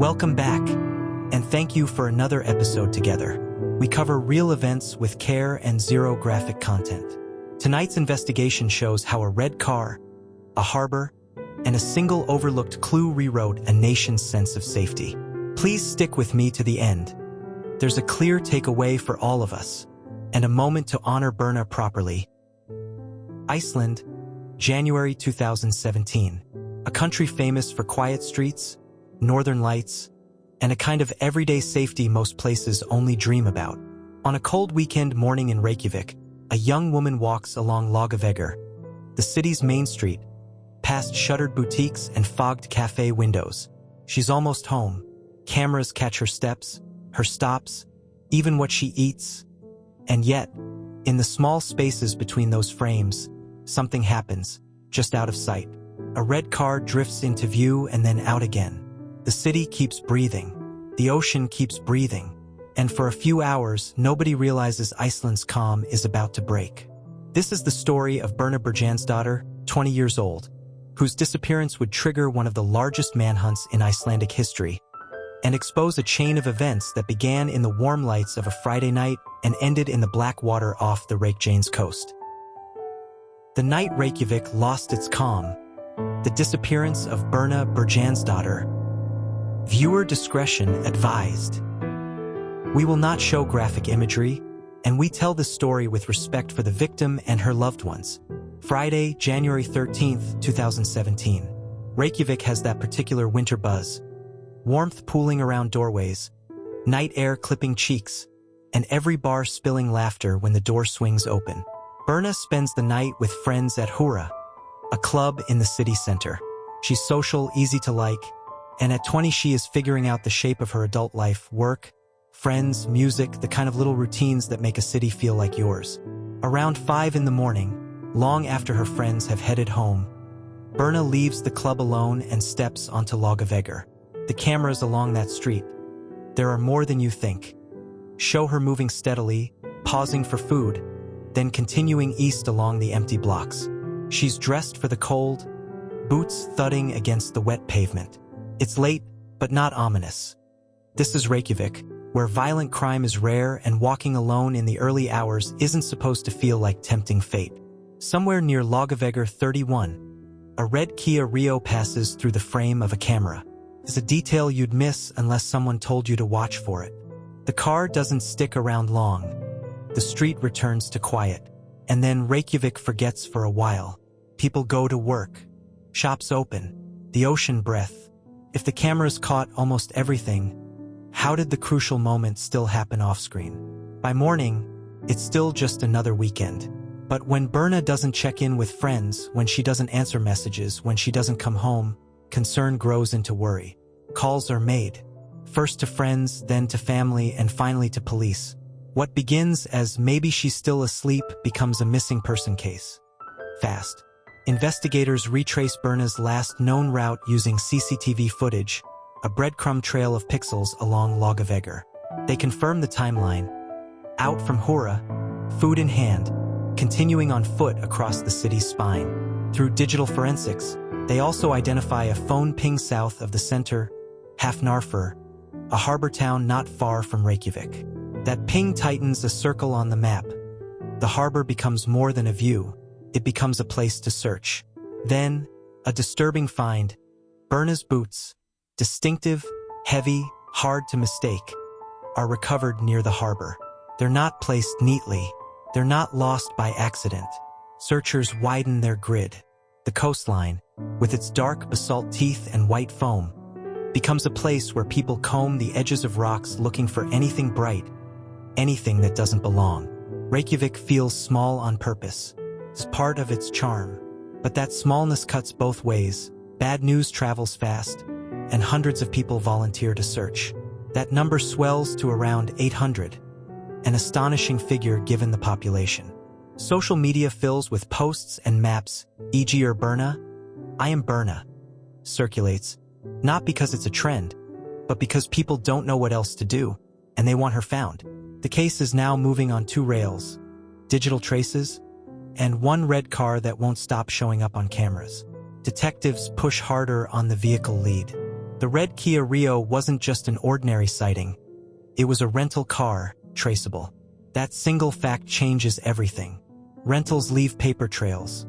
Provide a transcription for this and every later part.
Welcome back, and thank you for another episode together. We cover real events with care and zero graphic content. Tonight's investigation shows how a red car, a harbor, and a single overlooked clue rewrote a nation's sense of safety. Please stick with me to the end. There's a clear takeaway for all of us, and a moment to honor Birna properly. Iceland, January 2017. A country famous for quiet streets, northern lights, and a kind of everyday safety most places only dream about. On a cold weekend morning in Reykjavík, a young woman walks along Laugavegur, the city's main street, past shuttered boutiques and fogged cafe windows. She's almost home. Cameras catch her steps, her stops, even what she eats. And yet, in the small spaces between those frames, something happens, just out of sight. A red car drifts into view and then out again. The city keeps breathing. The ocean keeps breathing. And for a few hours, nobody realizes Iceland's calm is about to break. This is the story of Birna Brjánsdóttir, 20 years old, whose disappearance would trigger one of the largest manhunts in Icelandic history and expose a chain of events that began in the warm lights of a Friday night and ended in the black water off the Reykjavík coast. The night Reykjavík lost its calm, the disappearance of Birna Brjánsdóttir. Viewer discretion advised. We will not show graphic imagery, and we tell this story with respect for the victim and her loved ones. Friday, January 13th, 2017. Reykjavík has that particular winter buzz. Warmth pooling around doorways, night air clipping cheeks, and every bar spilling laughter when the door swings open. Birna spends the night with friends at Hura, a club in the city center. She's social, easy to like, and at 20 she is figuring out the shape of her adult life, work, friends, music, the kind of little routines that make a city feel like yours. Around 5 in the morning, long after her friends have headed home, Birna leaves the club alone and steps onto Laugavegur. The cameras along that street. There are more than you think. Show her moving steadily, pausing for food, then continuing east along the empty blocks. She's dressed for the cold, boots thudding against the wet pavement. It's late, but not ominous. This is Reykjavík, where violent crime is rare and walking alone in the early hours isn't supposed to feel like tempting fate. Somewhere near Laugavegur 31, a red Kia Rio passes through the frame of a camera. It's a detail you'd miss unless someone told you to watch for it. The car doesn't stick around long. The street returns to quiet, and then Reykjavík forgets for a while. People go to work. Shops open. The ocean breath. If the cameras caught almost everything, how did the crucial moment still happen off-screen? By morning, it's still just another weekend. But when Birna doesn't check in with friends, when she doesn't answer messages, when she doesn't come home, concern grows into worry. Calls are made. First to friends, then to family, and finally to police. What begins as maybe she's still asleep becomes a missing person case. Fast. Investigators retrace Birna's last known route using CCTV footage, a breadcrumb trail of pixels along Laugavegur. They confirm the timeline. Out from Hura, food in hand, continuing on foot across the city's spine. Through digital forensics, they also identify a phone ping south of the center, Hafnarfjörður, a harbor town not far from Reykjavík. That ping tightens a circle on the map. The harbor becomes more than a view. It becomes a place to search. Then, a disturbing find. Birna's boots, distinctive, heavy, hard to mistake, are recovered near the harbor. They're not placed neatly. They're not lost by accident. Searchers widen their grid. The coastline, with its dark basalt teeth and white foam, becomes a place where people comb the edges of rocks looking for anything bright, anything that doesn't belong. Reykjavík feels small on purpose. It's part of its charm. But that smallness cuts both ways. Bad news travels fast, and hundreds of people volunteer to search. That number swells to around 800, an astonishing figure given the population. Social media fills with posts and maps, e.g. Birna, I am Birna, circulates, not because it's a trend, but because people don't know what else to do, and they want her found. The case is now moving on 2 rails, digital traces, and one red car that won't stop showing up on cameras. Detectives push harder on the vehicle lead. The red Kia Rio wasn't just an ordinary sighting. It was a rental car, traceable. That single fact changes everything. Rentals leave paper trails.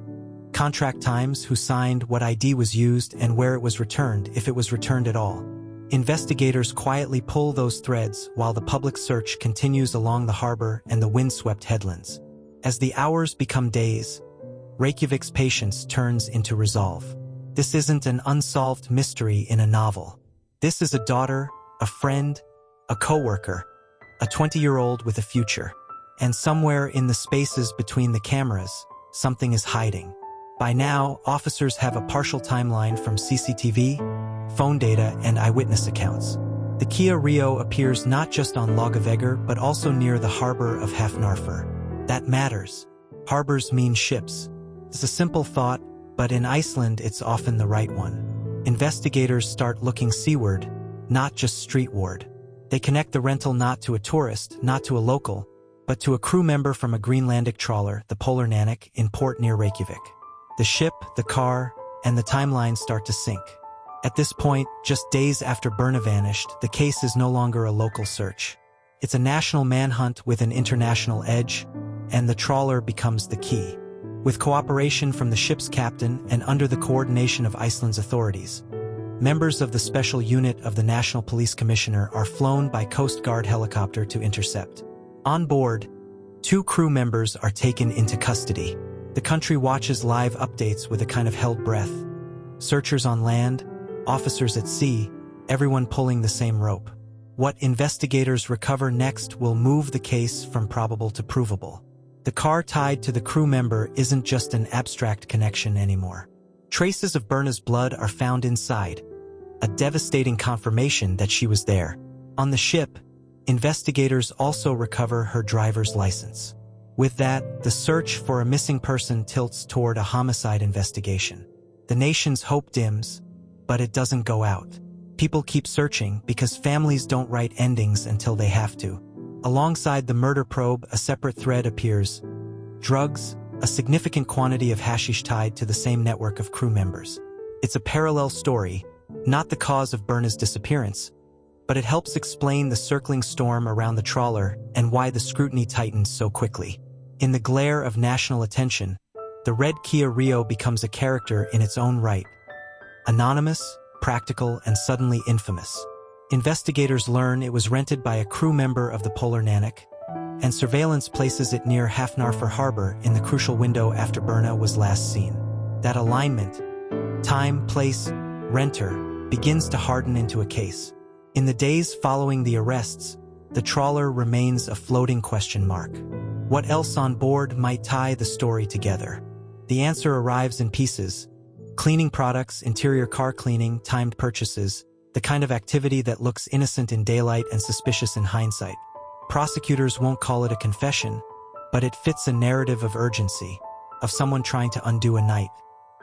Contract times, who signed, what ID was used, and where it was returned, if it was returned at all. Investigators quietly pull those threads while the public search continues along the harbor and the windswept headlands. As the hours become days, Reykjavik's patience turns into resolve. This isn't an unsolved mystery in a novel. This is a daughter, a friend, a coworker, a 20-year-old with a future. And somewhere in the spaces between the cameras, something is hiding. By now, officers have a partial timeline from CCTV, phone data, and eyewitness accounts. The Kia Rio appears not just on Lagaveggur but also near the harbor of Hafnarfjörður. That matters. Harbors mean ships. It's a simple thought, but in Iceland it's often the right one. Investigators start looking seaward, not just streetward. They connect the rental not to a tourist, not to a local, but to a crew member from a Greenlandic trawler, the Polar Nannick, in port near Reykjavik. The ship, the car, and the timeline start to sync. At this point, just days after Birna vanished, the case is no longer a local search. It's a national manhunt with an international edge, and the trawler becomes the key. With cooperation from the ship's captain and under the coordination of Iceland's authorities, members of the special unit of the National Police Commissioner are flown by Coast Guard helicopter to intercept. On board, 2 crew members are taken into custody. The country watches live updates with a kind of held breath. Searchers on land, officers at sea, everyone pulling the same rope. What investigators recover next will move the case from probable to provable. The car tied to the crew member isn't just an abstract connection anymore. Traces of Birna's blood are found inside, a devastating confirmation that she was there. On the ship, investigators also recover her driver's license. With that, the search for a missing person tilts toward a homicide investigation. The nation's hope dims, but it doesn't go out. People keep searching because families don't write endings until they have to. Alongside the murder probe, a separate thread appears. Drugs, a significant quantity of hashish tied to the same network of crew members. It's a parallel story, not the cause of Birna's disappearance, but it helps explain the circling storm around the trawler and why the scrutiny tightens so quickly. In the glare of national attention, the red Kia Rio becomes a character in its own right. Anonymous, practical, and suddenly infamous. Investigators learn it was rented by a crew member of the Polar Nannick, and surveillance places it near Hafnarfjörður harbor in the crucial window after Birna was last seen. That alignment, time, place, renter, begins to harden into a case. In the days following the arrests, the trawler remains a floating question mark. What else on board might tie the story together? The answer arrives in pieces. Cleaning products, interior car cleaning, timed purchases, the kind of activity that looks innocent in daylight and suspicious in hindsight. Prosecutors won't call it a confession, but it fits a narrative of urgency, of someone trying to undo a night.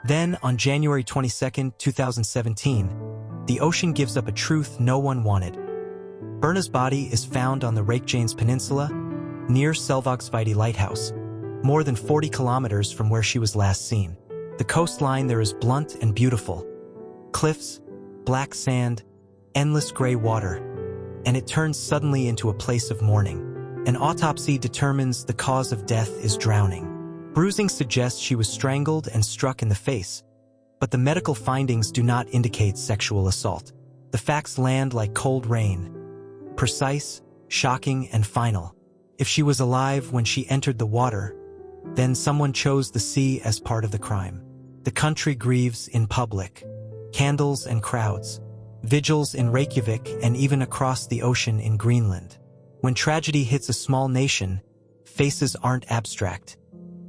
Then, on January 22, 2017, the ocean gives up a truth no one wanted. Birna's body is found on the Reykjanes Peninsula, near Selvogsviti Lighthouse, more than 40 kilometers from where she was last seen. The coastline there is blunt and beautiful. Cliffs, black sand, endless gray water, and it turns suddenly into a place of mourning. An autopsy determines the cause of death is drowning. Bruising suggests she was strangled and struck in the face, but the medical findings do not indicate sexual assault. The facts land like cold rain. Precise, shocking, and final. If she was alive when she entered the water, then someone chose the sea as part of the crime. The country grieves in public. Candles and crowds. Vigils in Reykjavik and even across the ocean in Greenland. When tragedy hits a small nation, faces aren't abstract.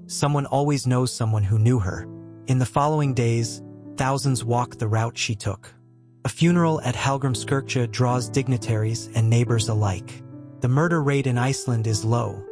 Someone always knows someone who knew her. In the following days, thousands walk the route she took. A funeral at Hallgrímskirkja draws dignitaries and neighbors alike. The murder rate in Iceland is low.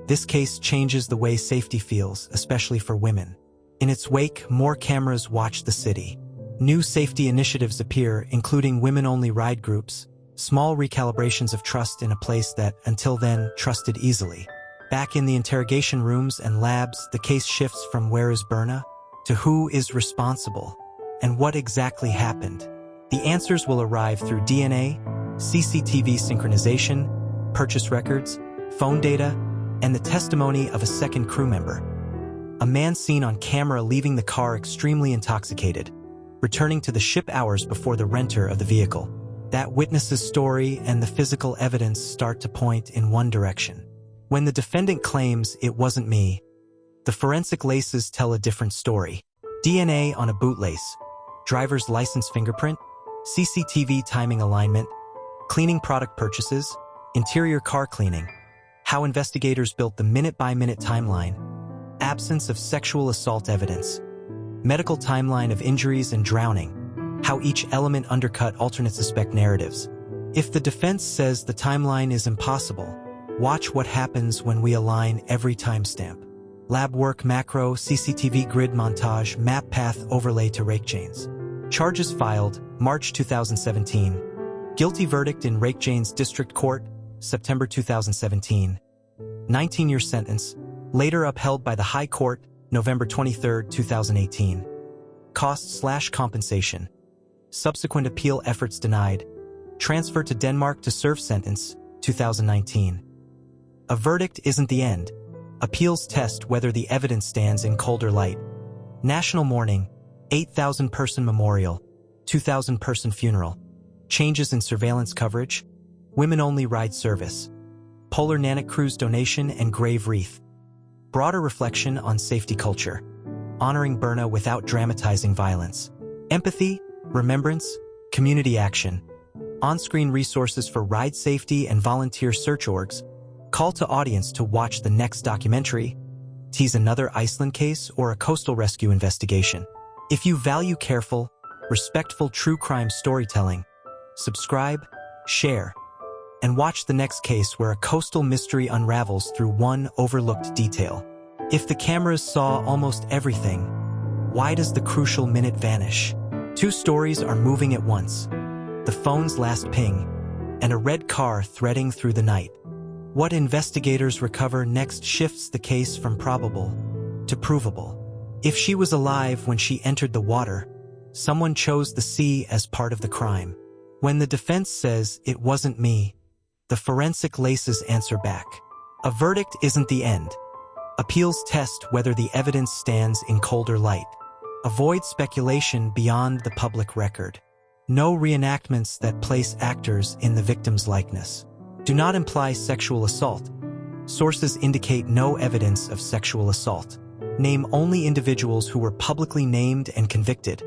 This case changes the way safety feels, especially for women. In its wake, more cameras watch the city. New safety initiatives appear, including women-only ride groups, small recalibrations of trust in a place that, until then, trusted easily. Back in the interrogation rooms and labs, the case shifts from where is Birna to who is responsible and what exactly happened. The answers will arrive through DNA, CCTV synchronization, purchase records, phone data, and the testimony of a second crew member. A man seen on camera leaving the car extremely intoxicated, returning to the ship hours before the renter of the vehicle. That witness's story and the physical evidence start to point in one direction. When the defendant claims it wasn't me, the forensic laces tell a different story. DNA on a bootlace, driver's license fingerprint, CCTV timing alignment, cleaning product purchases, interior car cleaning, how investigators built the minute-by-minute timeline, absence of sexual assault evidence, medical timeline of injuries and drowning, how each element undercut alternate suspect narratives. If the defense says the timeline is impossible, watch what happens when we align every timestamp. Lab work macro, CCTV grid montage, map path overlay to Reykjanes. Charges filed, March 2017. Guilty verdict in Reykjanes District Court, September 2017. 19-year sentence, later upheld by the High Court, November 23, 2018. Cost/compensation. Subsequent appeal efforts denied. Transfer to Denmark to serve sentence, 2019. A verdict isn't the end. Appeals test whether the evidence stands in colder light. National mourning, 8,000-person memorial, 2,000-person funeral. Changes in surveillance coverage, women-only ride service. Polar Nanak cruise donation and grave wreath. Broader reflection on safety culture. Honoring Birna without dramatizing violence. Empathy, remembrance, community action. On-screen resources for ride safety and volunteer search orgs. Call to audience to watch the next documentary. Tease another Iceland case or a coastal rescue investigation. If you value careful, respectful true crime storytelling, subscribe, share, and watch the next case where a coastal mystery unravels through one overlooked detail. If the cameras saw almost everything, why does the crucial minute vanish? Two stories are moving at once. The phone's last ping, and a red car threading through the night. What investigators recover next shifts the case from probable to provable. If she was alive when she entered the water, someone chose the sea as part of the crime. When the defense says it wasn't me, the forensic laces answer back. A verdict isn't the end. Appeals test whether the evidence stands in colder light. Avoid speculation beyond the public record. No reenactments that place actors in the victim's likeness. Do not imply sexual assault. Sources indicate no evidence of sexual assault. Name only individuals who were publicly named and convicted.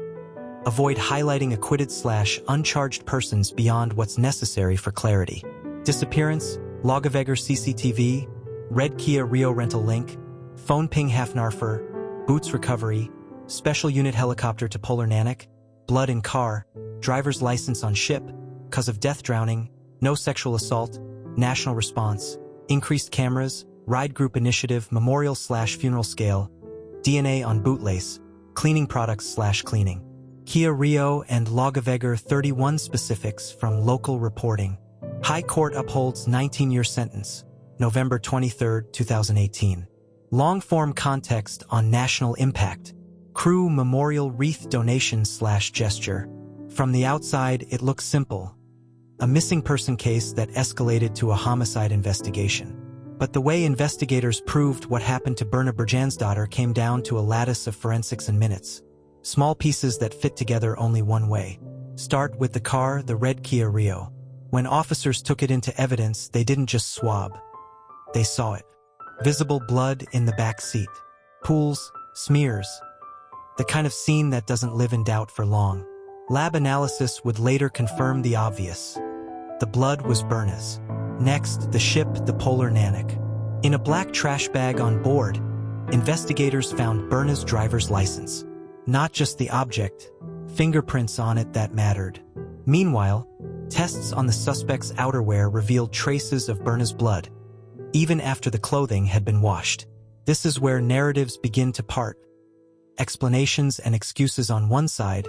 Avoid highlighting acquitted/uncharged persons beyond what's necessary for clarity. Disappearance, Lagavegur CCTV, Red Kia Rio rental link, phone ping Hafnarfjörður, boots recovery, special unit helicopter to Polar Nanak, blood in car, driver's license on ship, cause of death drowning, no sexual assault, national response, increased cameras, ride group initiative, memorial/funeral scale, DNA on bootlace, cleaning products/cleaning. Kia Rio and Lagavegur 31 specifics from local reporting. High Court upholds 19-year sentence, November 23, 2018. Long-form context on national impact. Crew memorial wreath donation/gesture. From the outside, it looks simple. A missing person case that escalated to a homicide investigation. But the way investigators proved what happened to Birna Brjánsdóttir came down to a lattice of forensics and minutes. Small pieces that fit together only one way. Start with the car, the red Kia Rio. When officers took it into evidence, they didn't just swab. They saw it. Visible blood in the back seat. Pools, smears. The kind of scene that doesn't live in doubt for long. Lab analysis would later confirm the obvious. The blood was Birna's. Next, the ship, the Polar Nanak. In a black trash bag on board, investigators found Birna's driver's license. Not just the object, fingerprints on it that mattered. Meanwhile, tests on the suspect's outerwear revealed traces of Birna's blood, even after the clothing had been washed. This is where narratives begin to part. Explanations and excuses on one side,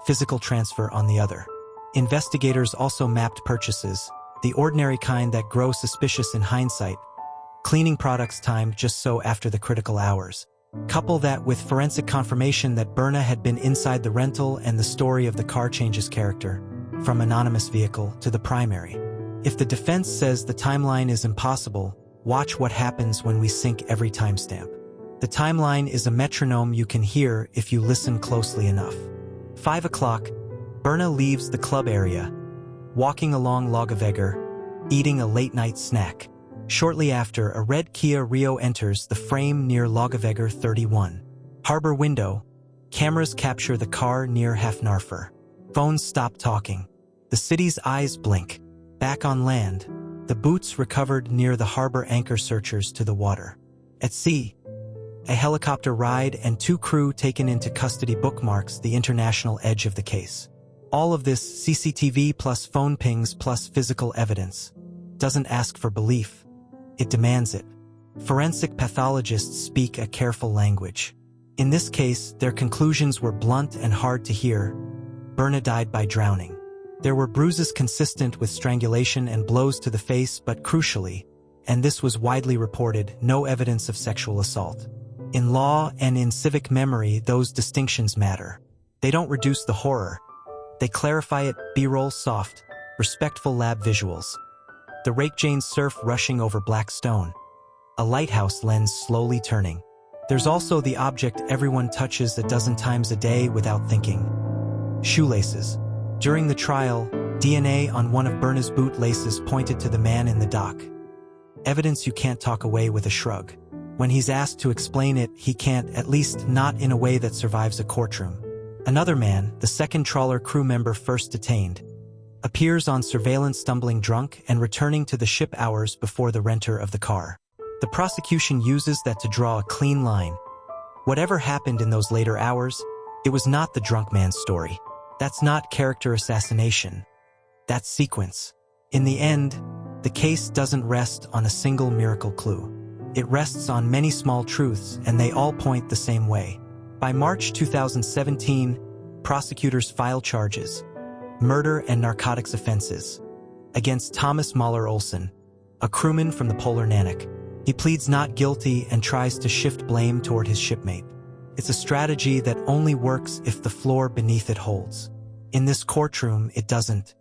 physical transfer on the other. Investigators also mapped purchases, the ordinary kind that grow suspicious in hindsight. Cleaning products timed just so after the critical hours. Couple that with forensic confirmation that Birna had been inside the rental, and the story of the car changes character, from anonymous vehicle to the primary. If the defense says the timeline is impossible, watch what happens when we sync every timestamp. The timeline is a metronome you can hear if you listen closely enough. 5 o'clock, Birna leaves the club area, walking along Laugaveggur, eating a late-night snack. Shortly after, a red Kia Rio enters the frame near Laugaveggur 31. Harbor window. Cameras capture the car near Hafnarfjörður. Phones stop talking. The city's eyes blink. Back on land, the boots recovered near the harbor anchor searchers to the water. At sea, a helicopter ride and 2 crew taken into custody bookmarks the international edge of the case. All of this CCTV plus phone pings plus physical evidence doesn't ask for belief. It demands it. Forensic pathologists speak a careful language. In this case, their conclusions were blunt and hard to hear. Birna died by drowning. There were bruises consistent with strangulation and blows to the face, but crucially, and this was widely reported, no evidence of sexual assault. In law and in civic memory, those distinctions matter. They don't reduce the horror. They clarify it. B-roll soft, respectful lab visuals. The Reykjavík surf rushing over black stone. A lighthouse lens slowly turning. There's also the object everyone touches a dozen times a day without thinking. Shoelaces. During the trial, DNA on one of Birna's boot laces pointed to the man in the dock. Evidence you can't talk away with a shrug. When he's asked to explain it, he can't, at least not in a way that survives a courtroom. Another man, the second trawler crew member first detained, appears on surveillance stumbling drunk and returning to the ship hours before the renter of the car. The prosecution uses that to draw a clean line. Whatever happened in those later hours, it was not the drunk man's story. That's not character assassination. That's sequence. In the end, the case doesn't rest on a single miracle clue. It rests on many small truths, and they all point the same way. By March 2017, prosecutors filed charges, murder and narcotics offenses, against Thomas Mahler Olsen, a crewman from the Polar Nanak. He pleads not guilty and tries to shift blame toward his shipmate. It's a strategy that only works if the floor beneath it holds. In this courtroom, it doesn't.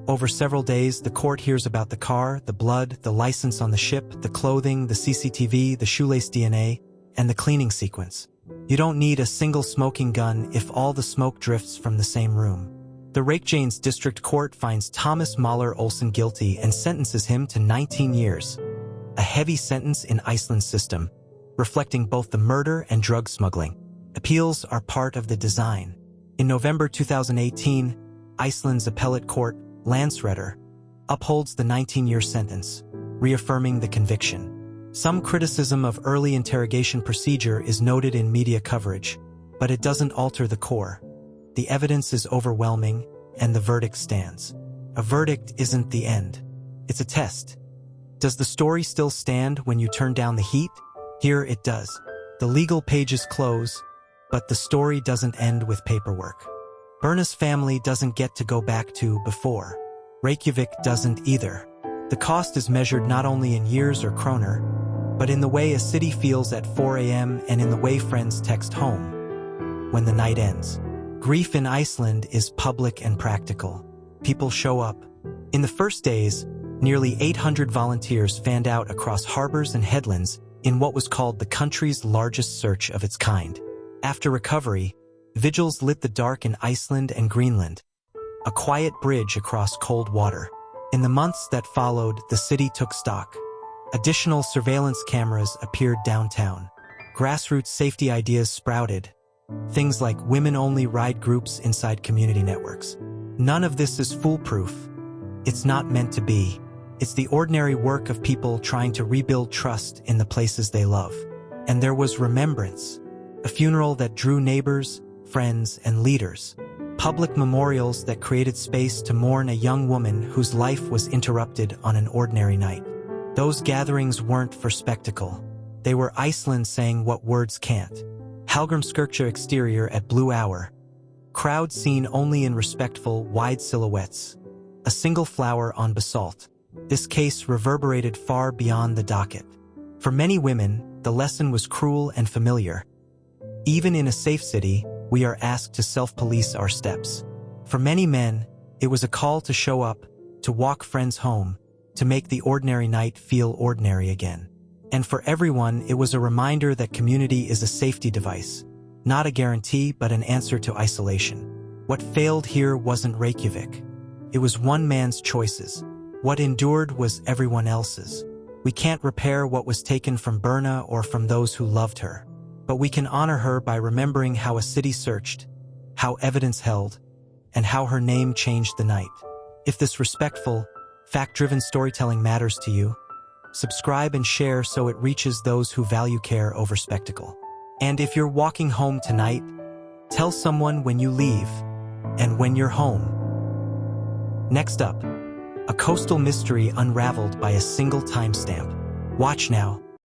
Over several days, the court hears about the car, the blood, the license on the ship, the clothing, the CCTV, the shoelace DNA, and the cleaning sequence. You don't need a single smoking gun if all the smoke drifts from the same room. The Reykjavík District Court finds Thomas Mahler Olsen guilty and sentences him to 19 years. A heavy sentence in Iceland's system, reflecting both the murder and drug smuggling. Appeals are part of the design. In November 2018, Iceland's appellate court, Landsréttur, upholds the 19-year sentence, reaffirming the conviction. Some criticism of early interrogation procedure is noted in media coverage, but it doesn't alter the core. The evidence is overwhelming, and the verdict stands. A verdict isn't the end. It's a test. Does the story still stand when you turn down the heat? Here it does. The legal pages close, but the story doesn't end with paperwork. Birna's family doesn't get to go back to before. Reykjavík doesn't either. The cost is measured not only in years or kroner, but in the way a city feels at 4 a.m. and in the way friends text home when the night ends. Grief in Iceland is public and practical. People show up. In the first days, nearly 800 volunteers fanned out across harbors and headlands in what was called the country's largest search of its kind. After recovery, vigils lit the dark in Iceland and Greenland, a quiet bridge across cold water. In the months that followed, the city took stock. Additional surveillance cameras appeared downtown. Grassroots safety ideas sprouted. Things like women-only ride groups inside community networks. None of this is foolproof. It's not meant to be. It's the ordinary work of people trying to rebuild trust in the places they love. And there was remembrance. A funeral that drew neighbors, friends, and leaders. Public memorials that created space to mourn a young woman whose life was interrupted on an ordinary night. Those gatherings weren't for spectacle. They were Iceland saying what words can't. Hallgrímskirkja exterior at Blue Hour. Crowd seen only in respectful, wide silhouettes. A single flower on basalt. This case reverberated far beyond the docket. For many women, the lesson was cruel and familiar. Even in a safe city, we are asked to self-police our steps. For many men, it was a call to show up, to walk friends home, to make the ordinary night feel ordinary again. And for everyone, it was a reminder that community is a safety device, not a guarantee but an answer to isolation. What failed here wasn't Reykjavík. It was one man's choices. What endured was everyone else's. We can't repair what was taken from Birna or from those who loved her, but we can honor her by remembering how a city searched, how evidence held, and how her name changed the night. If this respectful, fact-driven storytelling matters to you, subscribe and share so it reaches those who value care over spectacle. And if you're walking home tonight, tell someone when you leave and when you're home. Next up, a coastal mystery unraveled by a single timestamp. Watch now.